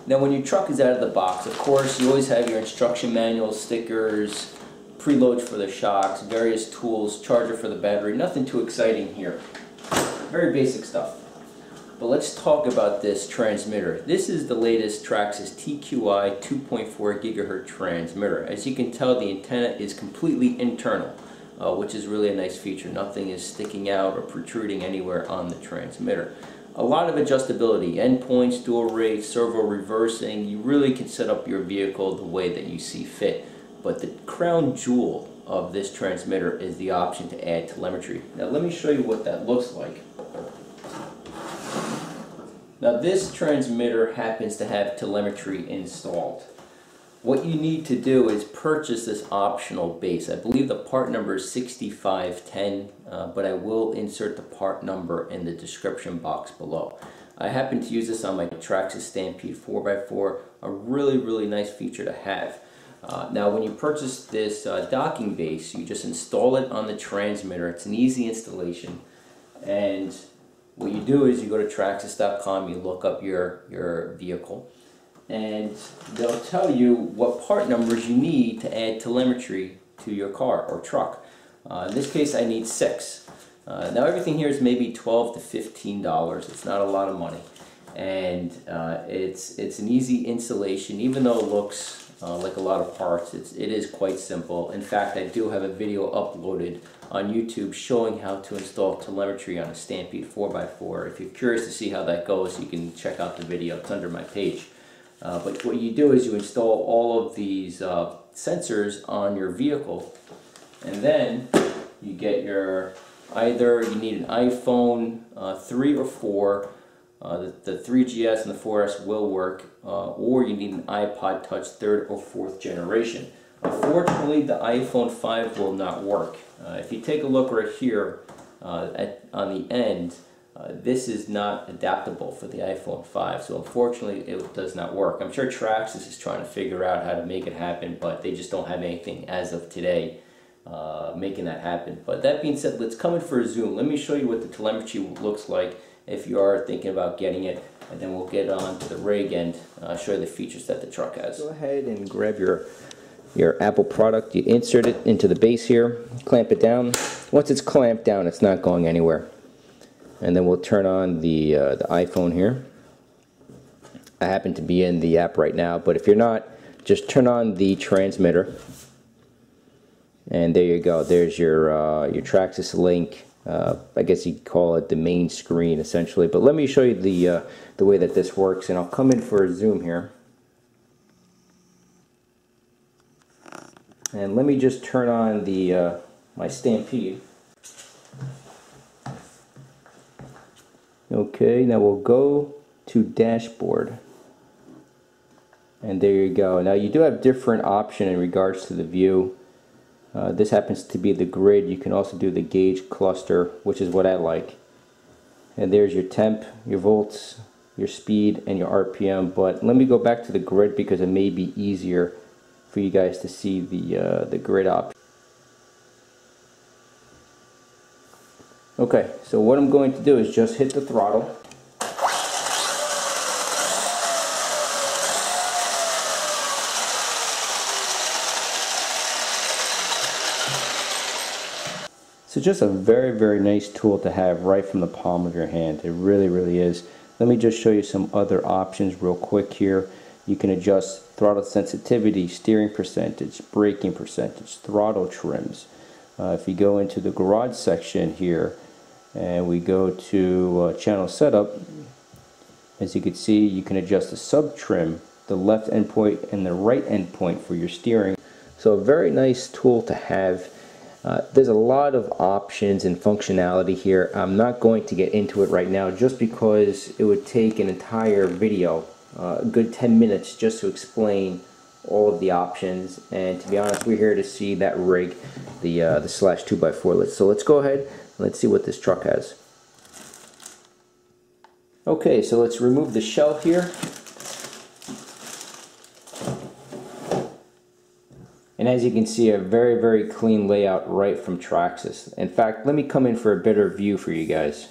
Now when your truck is out of the box, of course, you always have your instruction manuals, stickers, preloads for the shocks, various tools, charger for the battery. Nothing too exciting here. Very basic stuff. But let's talk about this transmitter. This is the latest Traxxas TQI 2.4 GHz transmitter. As you can tell, the antenna is completely internal, which is really a nice feature. Nothing is sticking out or protruding anywhere on the transmitter. A lot of adjustability, endpoints, dual rate, servo reversing. You really can set up your vehicle the way that you see fit. But the crown jewel of this transmitter is the option to add telemetry. Now let me show you what that looks like. Now this transmitter happens to have telemetry installed. What you need to do is purchase this optional base. I believe the part number is 6510, but I will insert the part number in the description box below. I happen to use this on my Traxxas Stampede 4x4, a really nice feature to have. Now when you purchase this docking base, you just install it on the transmitter. It's an easy installation, and what you do is you go to Traxxas.com, you look up your vehicle, and they'll tell you what part numbers you need to add telemetry to your car or truck. In this case I need 6. Now everything here is maybe $12 to $15. It's not a lot of money, and it's an easy installation. Even though it looks like a lot of parts, it is quite simple. In fact, I do have a video uploaded on YouTube showing how to install telemetry on a Stampede 4x4. If you're curious to see how that goes, you can check out the video. It's under my page. But what you do is you install all of these sensors on your vehicle, and then you get your, either you need an iPhone 3 or 4, the 3GS and the 4S will work, or you need an iPod Touch 3rd or 4th generation. Unfortunately, the iPhone 5 will not work. If you take a look right here on the end, this is not adaptable for the iPhone 5, so unfortunately it does not work. I'm sure Traxxas is trying to figure out how to make it happen, but they just don't have anything as of today making that happen. But that being said, let's come in for a zoom. Let me show you what the telemetry looks like if you are thinking about getting it, and then we'll get on to the rig and show you the features that the truck has. Go ahead and grab your Apple product. You insert it into the base here, clamp it down. Once it's clamped down, it's not going anywhere. And then we'll turn on the iPhone here. I happen to be in the app right now, but if you're not, just turn on the transmitter. And there you go. There's your Traxxas link. I guess you could call it the main screen essentially. But let me show you the way that this works, and I'll come in for a zoom here. And let me just turn on the my Stampede. Okay, now we'll go to dashboard, and there you go. Now you do have different option in regards to the view. This happens to be the grid. You can also do the gauge cluster, which is what I like. And there's your temp, your volts, your speed, and your RPM. But let me go back to the grid because it may be easier for you guys to see the grid option. Okay, so what I'm going to do is just hit the throttle. So just a very nice tool to have right from the palm of your hand. It really is. Let me just show you some other options real quick here. You can adjust throttle sensitivity, steering percentage, braking percentage, throttle trims. If you go into the garage section here, and we go to channel setup, as you can see, you can adjust the sub trim, the left endpoint and the right endpoint for your steering. So a very nice tool to have. There's a lot of options and functionality here. I'm not going to get into it right now just because it would take an entire video, a good 10 minutes just to explain all of the options. And to be honest, we're here to see that rig, the Slash 2x4. So let's go ahead and let's see what this truck has. Okay, so let's remove the shell here. And as you can see, a very, very clean layout right from Traxxas. In fact, let me come in for a better view for you guys.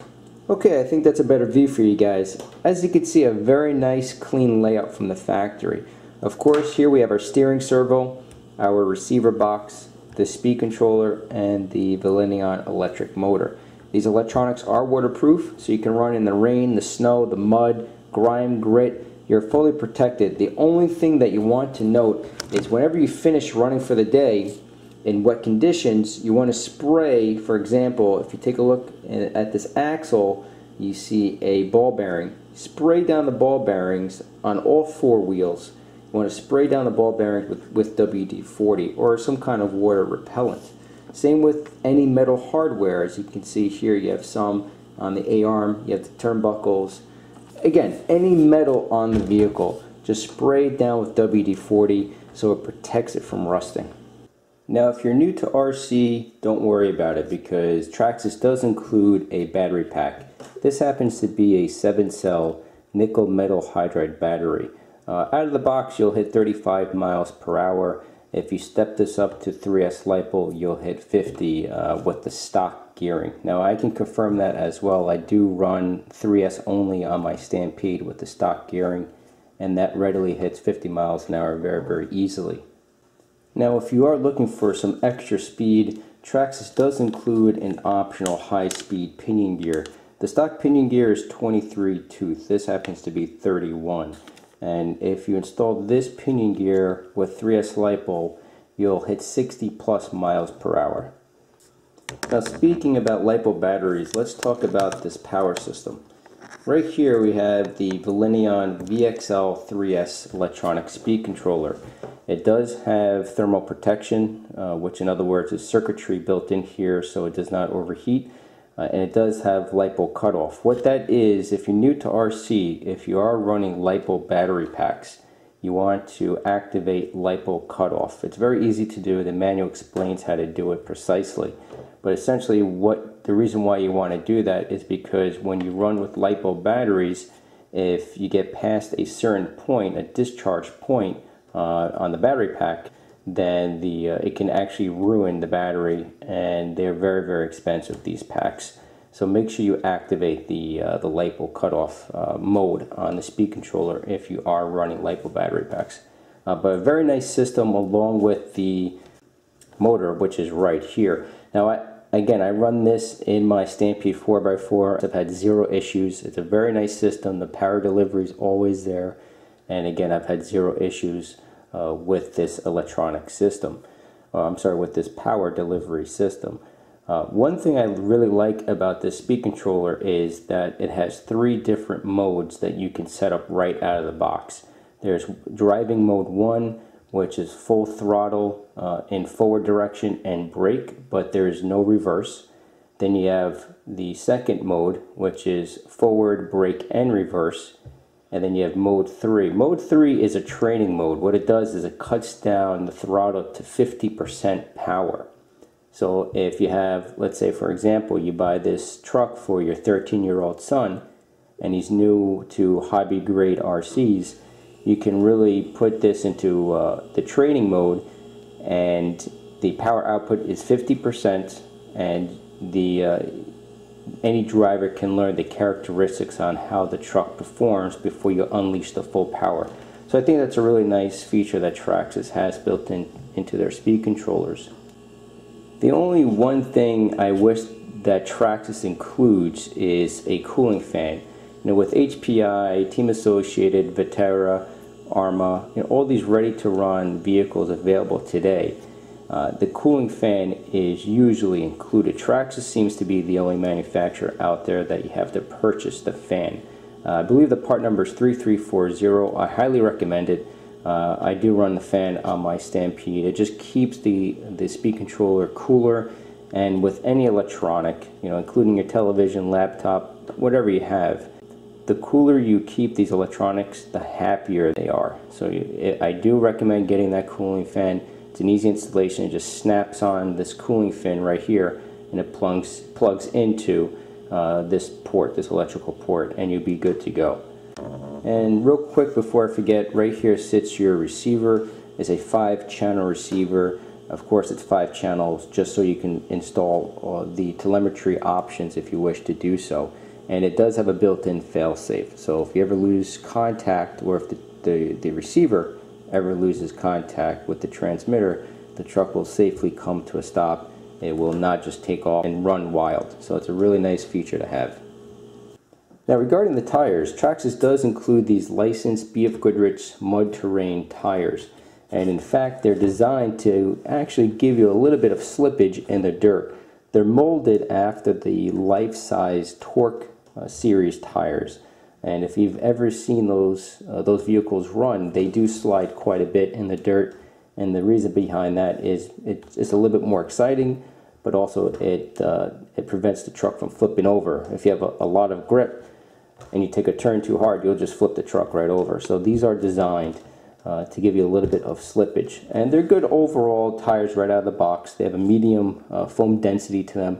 Okay, I think that's a better view for you guys. As you can see, a very nice clean layout from the factory. Of course, here we have our steering servo, our receiver box, the speed controller, and the Velineon electric motor. These electronics are waterproof, so you can run in the rain, the snow, the mud, grime, grit. You're fully protected. The only thing that you want to note is whenever you finish running for the day in wet conditions, you want to spray. For example, if you take a look at this axle, you see a ball bearing. Spray down the ball bearings on all four wheels. You want to spray down the ball bearings with WD-40 or some kind of water repellent. Same with any metal hardware. As you can see here, you have some on the A-arm, you have the turnbuckles. Again, any metal on the vehicle, just spray it down with WD-40 so it protects it from rusting. Now, if you're new to RC, don't worry about it because Traxxas does include a battery pack. This happens to be a 7-cell nickel metal hydride battery. Out of the box, you'll hit 35 miles per hour. If you step this up to 3S Lipo, you'll hit 50 with the stock gearing. Now I can confirm that as well. I do run 3S only on my Stampede with the stock gearing, and that readily hits 50 miles an hour very, very easily. Now if you are looking for some extra speed, Traxxas does include an optional high-speed pinion gear. The stock pinion gear is 23 tooth. This happens to be 31. And if you install this pinion gear with 3S Lipo, you'll hit 60 plus miles per hour. Now speaking about Lipo batteries, let's talk about this power system. Right here we have the Velineon VXL 3S electronic speed controller. It does have thermal protection, which in other words is circuitry built in here so it does not overheat. And it does have Lipo cutoff. What that is, if you're new to RC, if you are running Lipo battery packs, you want to activate Lipo cutoff. It's very easy to do. The manual explains how to do it precisely. But essentially the reason why you want to do that is because when you run with Lipo batteries, if you get past a certain point, a discharge point on the battery pack, then it can actually ruin the battery, and they're very, very expensive, these packs. So make sure you activate the Lipo cutoff mode on the speed controller if you are running Lipo battery packs. But a very nice system along with the motor, which is right here. Now again, I run this in my Stampede 4x4. I've had zero issues. It's a very nice system. The power delivery is always there. And again, I've had zero issues with this electronic system. With this power delivery system. One thing I really like about this speed controller is that it has 3 different modes that you can set up right out of the box. There's driving mode 1, which is full throttle in forward direction and brake, but there is no reverse. Then you have the second mode, which is forward, brake, and reverse. And then you have mode 3. Mode 3 is a training mode. What it does is it cuts down the throttle to 50% power. So if you have, let's say for example, you buy this truck for your 13-year-old son, and he's new to hobby grade RCs, you can really put this into the training mode, and the power output is 50%, and any driver can learn the characteristics on how the truck performs before you unleash the full power. So I think that's a really nice feature that Traxxas has built into their speed controllers. The only one thing I wish that Traxxas includes is a cooling fan. You know, with HPI, Team Associated, Viterra, Arma, all these ready-to-run vehicles available today, The cooling fan is usually included. Traxxas seems to be the only manufacturer out there that you have to purchase the fan. I believe the part number is 3340. I highly recommend it. I do run the fan on my Stampede. It just keeps the speed controller cooler, and with any electronic, including your television, laptop, whatever you have, the cooler you keep these electronics, the happier they are. So I do recommend getting that cooling fan. It's an easy installation. It just snaps on this cooling fin right here, and it plugs into this port, this electrical port, and you'll be good to go. And real quick before I forget, right here sits your receiver. It's a 5-channel receiver. Of course, it's 5 channels just so you can install the telemetry options if you wish to do so. And it does have a built-in fail-safe. So if you ever lose contact, or if the receiver ever loses contact with the transmitter, the truck will safely come to a stop. It will not just take off and run wild. So it's a really nice feature to have. Now regarding the tires, Traxxas does include these licensed BF Goodrich mud terrain tires. And in fact, they're designed to actually give you a little bit of slippage in the dirt. They're molded after the life-size Torque series tires. And if you've ever seen those vehicles run, they do slide quite a bit in the dirt. And the reason behind that is it's a little bit more exciting, but also it prevents the truck from flipping over. If you have a lot of grip and you take a turn too hard, you'll just flip the truck right over. So these are designed to give you a little bit of slippage. And they're good overall tires right out of the box. They have a medium foam density to them.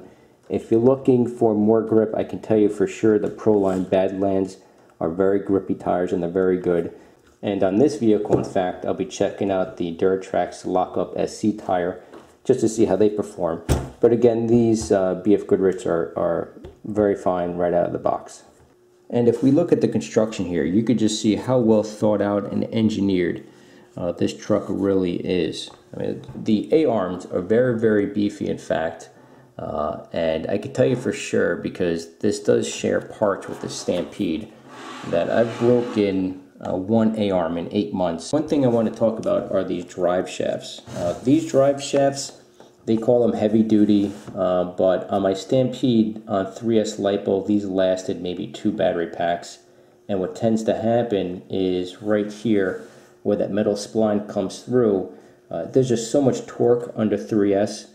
If you're looking for more grip, I can tell you for sure the Proline Badlands are very grippy tires, and they're very good. And on this vehicle, in fact, I'll be checking out the Duratrax Lockup SC tire just to see how they perform. But again, these BF Goodrich are very fine right out of the box. And if we look at the construction here, you could just see how well thought out and engineered this truck really is. I mean, the A-arms are very, very beefy, in fact. And I can tell you for sure, because this does share parts with the Stampede, that I've broken one A-arm in 8 months. One thing I want to talk about are these drive shafts. These drive shafts, they call them heavy duty, but on my Stampede on 3S Lipo, these lasted maybe 2 battery packs. And what tends to happen is right here, where that metal spline comes through, there's just so much torque under 3S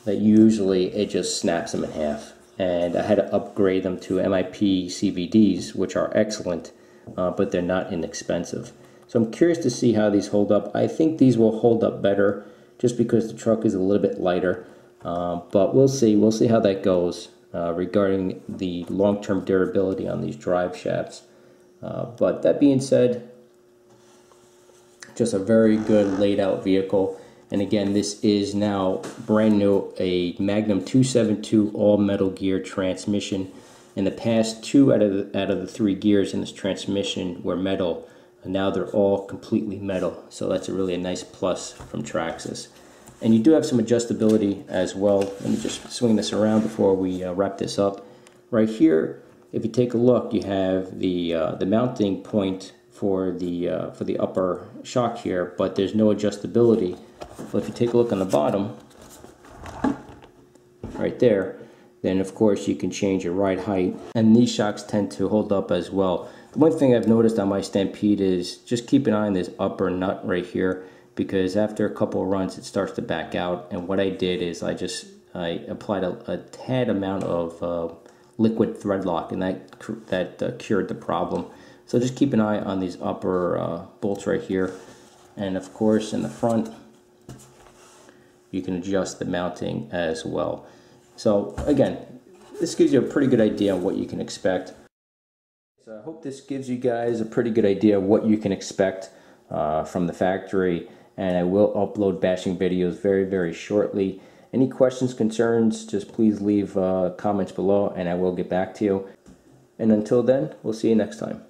that usually it just snaps them in half. And I had to upgrade them to MIP CVDs, which are excellent, but they're not inexpensive. So I'm curious to see how these hold up. I think these will hold up better just because the truck is a little bit lighter. But we'll see. We'll see how that goes regarding the long-term durability on these drive shafts. But that being said, just a very good laid-out vehicle. And again, this is now brand new, a Magnum 272 all-metal gear transmission. In the past, 2 out of the 3 gears in this transmission were metal, and now they're all completely metal. So that's really a nice plus from Traxxas. And you do have some adjustability as well. Let me just swing this around before we wrap this up. Right here, if you take a look, you have the mounting point for the upper shock here, but there's no adjustability. But if you take a look on the bottom, right there, then of course you can change your ride height, and these shocks tend to hold up as well. The one thing I've noticed on my Stampede is just keep an eye on this upper nut right here, because after a couple of runs it starts to back out. And what I did is I applied a tad amount of liquid thread lock, and that cured the problem. So just keep an eye on these upper bolts right here, and of course in the front you can adjust the mounting as well. So again, this gives you a pretty good idea on what you can expect. So I hope this gives you guys a pretty good idea of what you can expect from the factory, and I will upload bashing videos very, very shortly. Any questions, concerns, just please leave comments below and I will get back to you. And until then, we'll see you next time.